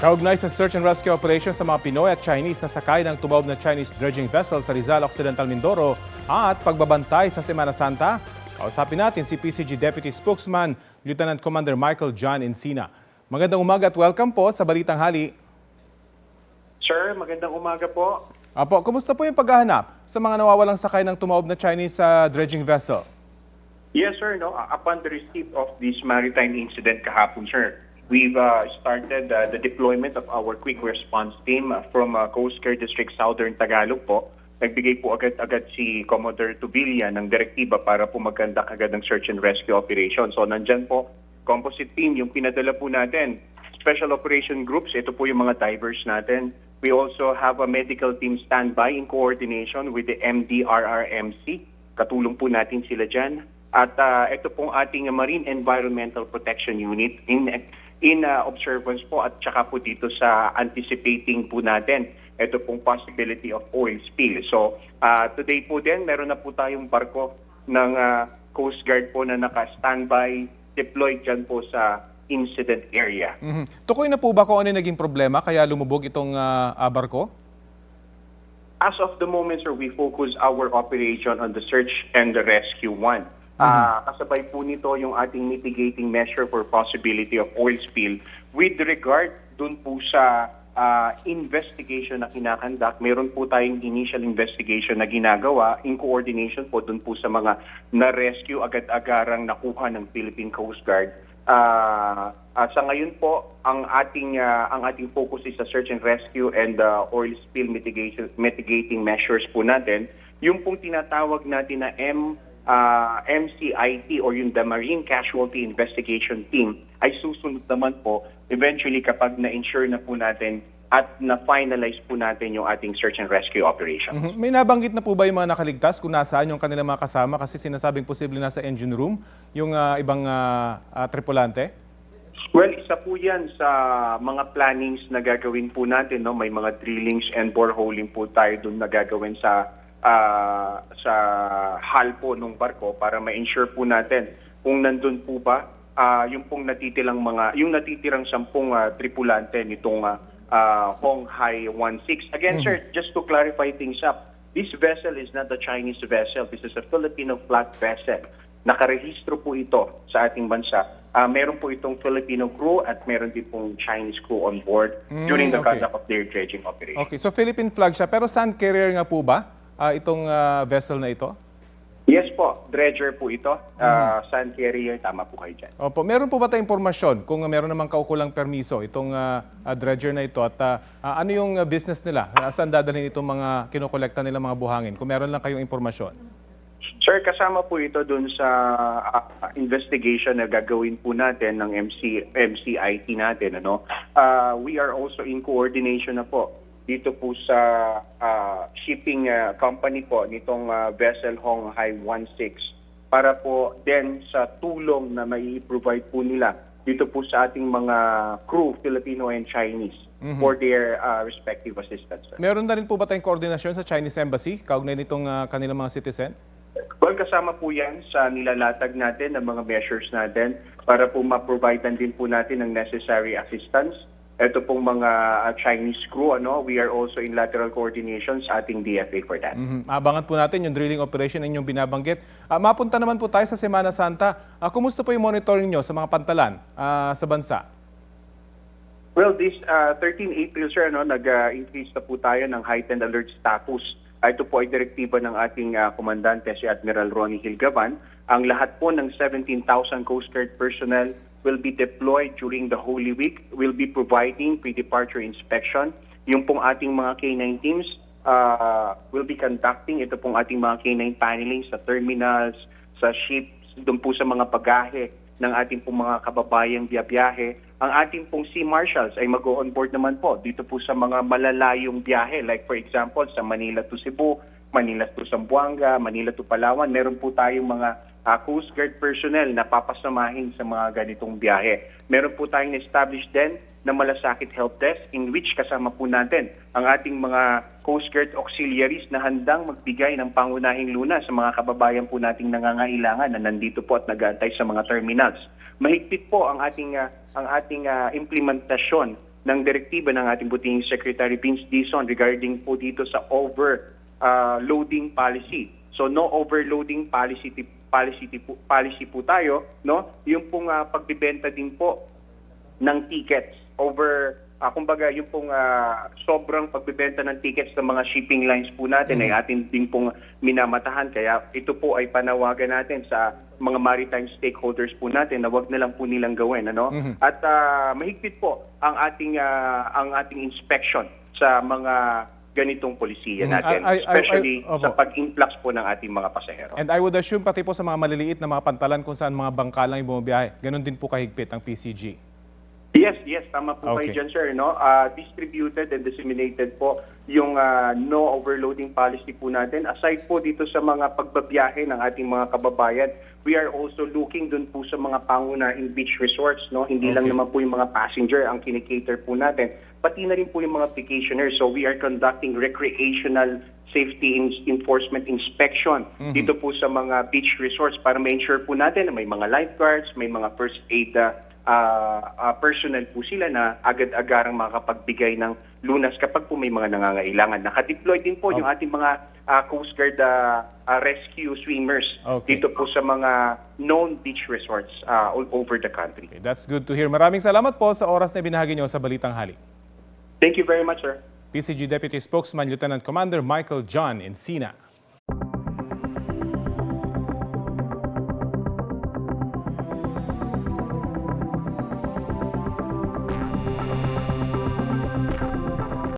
Kaugnay sa search and rescue operation sa mga Pinoy at Chinese na sakay ng tumaob na Chinese dredging vessel sa Rizal Occidental Mindoro at pagbabantay sa Semana Santa, kausapin natin si PCG Deputy Spokesman Lieutenant Commander Michael John Encina. Magandang umaga at welcome po sa Balitang Hali. Sir, magandang umaga po. Apo, kumusta po yung paghahanap sa mga nawawalang sakay ng tumaob na Chinese dredging vessel? Yes, sir. No, upon the receipt of this maritime incident kahapon, sir, we've started the deployment of our quick response team from Coast Guard District Southern Tagalog po. Nagbigay po agad-agad si Commodore Tubilla ng direktiba para po magkandak agad ng search and rescue operation. So nandyan po, composite team, yung pinadala po natin. Special operation groups, ito po yung mga divers natin. We also have a medical team standby in coordination with the MDRRMC. Katulong po natin sila dyan. At ito pong ating Marine Environmental Protection Unit in observance po at saka po dito sa anticipating po natin ito pong possibility of oil spill. So today po din meron na po tayong barko ng Coast Guard po na naka-standby deployed dyan po sa incident area. Tukoy na po ba kung ano yung naging problema kaya lumubog itong barko? As of the moment, sir, we focus our operation on the search and the rescue one. Kasabay po nito yung ating mitigating measure for possibility of oil spill. With regard dun po sa investigation na kinakandak, meron po tayong initial investigation na ginagawa in coordination po dun po sa mga na-rescue agad-agarang nakuha ng Philippine Coast Guard. Sa ngayon po, ang ating focus is sa search and rescue and oil spill mitigating measures po natin. Yung pong tinatawag natin na MCIT or yung the Marine Casualty Investigation Team ay susunod naman po eventually kapag na-ensure na po natin at na-finalize po natin yung ating search and rescue operation. May nabanggit na po ba yung mga nakaligtas kung nasaan yung kanilang mga kasama kasi sinasabing posible nasa engine room yung ibang tripulante? Well, isa po yan sa mga plannings na gagawin po natin. No? May mga drillings and boreholing po tayo doon na gagawin sa hull po ng barko para ma-ensure po natin kung nandun po ba yung pong natitirang 10 tripulante nitong Honghai 16. Again, sir, just to clarify things up, this vessel is not a Chinese vessel. This is a Filipino flag vessel. Nakarehistro po ito sa ating bansa. Meron po itong Filipino crew at meron din pong Chinese crew on board during the conduct of their dredging operation. Okay, so Philippine flag siya. Pero sand carrier nga po ba itong vessel na ito? Yes po, dredger po ito. Sand carrier, tama po kayo dyan. Opo, meron po ba tayong impormasyon kung meron namang kaukulang permiso itong dredger na ito at ano yung business nila? Saan dadalhin itong mga kinokolekta nilang mga buhangin? Kung meron lang kayong impormasyon. Sir, kasama po ito dun sa investigation na gagawin po natin ng MCIT natin. We are also in coordination na po dito po sa shipping company po nitong vessel Honghai 16 para po din sa tulong na mai-provide po nila dito po sa ating mga crew, Filipino and Chinese, for their respective assistance. Meron na rin po ba tayong koordinasyon sa Chinese Embassy kaugnay nitong kanilang mga citizen? Well, kasama po yan sa nilalatag natin ng mga measures natin para po ma-providean din po natin ng necessary assistance. Ito pong mga Chinese crew, we are also in lateral coordination sa ating DFA for that. Abangan po natin yung drilling operation na inyong binabanggit. Mapunta naman po tayo sa Semana Santa. Kumusta po yung monitoring nyo sa mga pantalan sa bansa? Well, this 13 April, sir, nag-increase na po tayo ng heightened alert status. Ito po ay direktiba ng ating komandante, si Admiral Ronnie Hilgaban. Ang lahat po ng 17,000 Coast Guard personnel will be deployed during the Holy Week. We'll be providing pre-departure inspection. Yung pong ating mga K9 teams will be conducting ito pong ating mga K9 paneling sa terminals, sa ships, doon po sa mga bagahe ng ating pong mga kababayang biyahe. Ang ating pong Sea Marshals ay mag-on board naman po dito po sa mga malalayong biyahe. Like for example, sa Manila to Cebu, Manila to Zamboanga, Manila to Palawan. Meron po tayong mga Coast Guard personnel na papasamahin sa mga ganitong biyahe. Meron po tayong na-establish din na malasakit help desk in which kasama po natin ang ating mga Coast Guard auxiliaries na handang magbigay ng pangunahing luna sa mga kababayan po nating nangangailangan na nandito po at nag-aantay sa mga terminals. Mahigpit po ang ating implementasyon ng direktiba ng ating buting Secretary Vince Dizon regarding po dito sa overloading policy. So no overloading policy po tayo, no? Yung pong pagbebenta din po ng tickets over kumbaga yung pong sobrang pagbebenta ng tickets ng mga shipping lines po natin ay atin din pong minamatahan. Kaya ito po ay panawagan natin sa mga maritime stakeholders po natin na wag na lang po nilang gawin, ano? At mahigpit po ang ating inspection sa mga ganitong polisiya natin, especially sa pag-influx po ng ating mga pasahero. And I would assume pati po sa mga maliliit na mga pantalan kung saan mga bangka lang yung bumabiyahe, ganun din po kahigpit ang PCG. Yes, tama po kayo dyan, sir. No? Distributed and disseminated po yung no overloading policy po natin. Aside po dito sa mga pagbabiyahe ng ating mga kababayan, we are also looking dun po sa mga pangunahing beach resorts. No? Hindi lang naman po yung mga passenger ang kinikater po natin, pati na rin po yung mga vacationers. So we are conducting recreational safety enforcement inspection dito po sa mga beach resorts para ma-ensure po natin na may mga lifeguards, may mga first aid personnel po sila na agad-agarang makapagbigay ng lunas kapag po may mga nangangailangan. Naka-deploy din po yung ating mga Coast Guard rescue swimmers dito po sa mga known beach resorts all over the country. Okay, that's good to hear. Maraming salamat po sa oras na binahagi nyo sa Balitang Hali. Thank you very much, sir. PCG Deputy Spokesman Lieutenant Commander Michael John Encina.